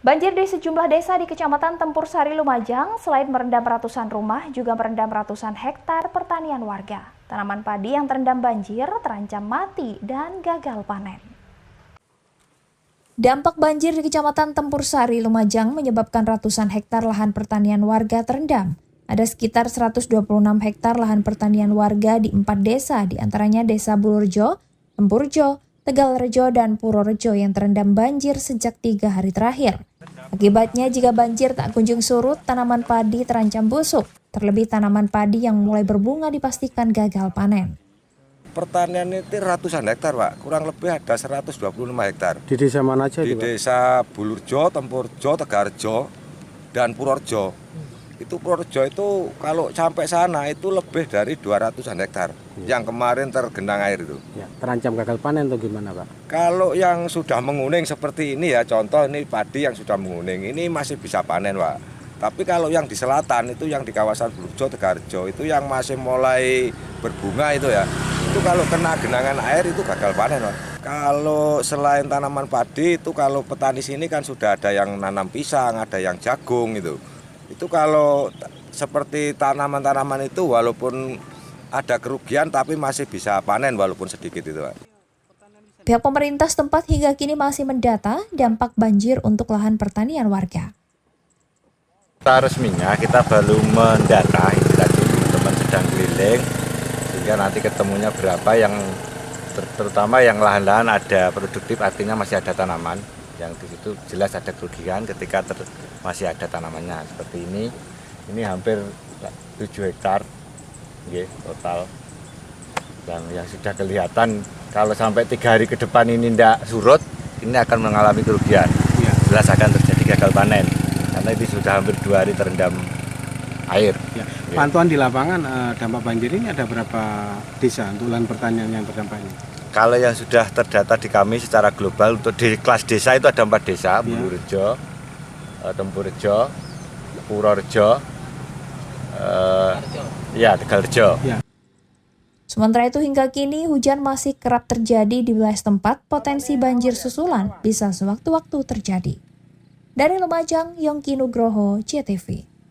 Banjir di sejumlah desa di Kecamatan Tempur Sari, Lumajang selain merendam ratusan rumah, juga merendam ratusan hektar pertanian warga. Tanaman padi yang terendam banjir terancam mati dan gagal panen. Dampak banjir di Kecamatan Tempur Sari, Lumajang menyebabkan ratusan hektar lahan pertanian warga terendam. Ada sekitar 126 hektar lahan pertanian warga di 4 desa, diantaranya Desa Bulurjo, Tempurjo, Tegalrejo, dan Purworejo yang terendam banjir sejak 3 hari terakhir. Akibatnya, jika banjir tak kunjung surut, tanaman padi terancam busuk. Terlebih tanaman padi yang mulai berbunga dipastikan gagal panen. Pertanian itu ratusan hektar, Pak. Kurang lebih ada 125 hektar. Di desa mana aja di itu, Pak? Desa Bulurjo, Tempurjo, Tegalrejo, dan Purworejo. Itu Purworejo itu kalau sampai sana itu lebih dari 200-an hektar yang kemarin tergenang air itu. Ya, terancam gagal panen atau gimana, Pak? Kalau yang sudah menguning seperti ini ya, contoh ini padi yang sudah menguning, ini masih bisa panen, Pak. Tapi kalau yang di selatan itu yang di kawasan Bulurjo, Tegalrejo itu yang masih mulai berbunga itu ya, itu kalau kena genangan air itu gagal panen, Pak. Kalau selain tanaman padi itu kalau petani sini kan sudah ada yang nanam pisang, ada yang jagung gitu. Itu kalau seperti tanaman-tanaman itu walaupun ada kerugian tapi masih bisa panen walaupun sedikit itu, Pak. Pihak pemerintah setempat hingga kini masih mendata dampak banjir untuk lahan pertanian warga. Resminya kita belum mendata, ini tadi teman-teman sedang keliling sehingga nanti ketemunya berapa yang terutama yang lahan-lahan ada produktif, artinya masih ada tanaman. Yang di situ jelas ada kerugian ketika masih ada tanamannya seperti ini hampir 7 hektar total, dan yang sudah kelihatan kalau sampai 3 hari ke depan ini tidak surut, ini akan mengalami kerugian, jelas akan terjadi gagal panen karena ini sudah hampir 2 hari terendam air. Pantauan di lapangan dampak banjir ini ada berapa desa untuk lahan pertanian yang terdampak ini? Kalau yang sudah terdata di kami secara global untuk di kelas desa itu ada 4 desa, Bulurjo, Tempurjo, Purworejo, Tegalrejo. Sementara itu hingga kini hujan masih kerap terjadi di wilayah setempat, potensi banjir susulan bisa sewaktu-waktu terjadi. Dari Lumajang, Yongki Nugroho, JTV.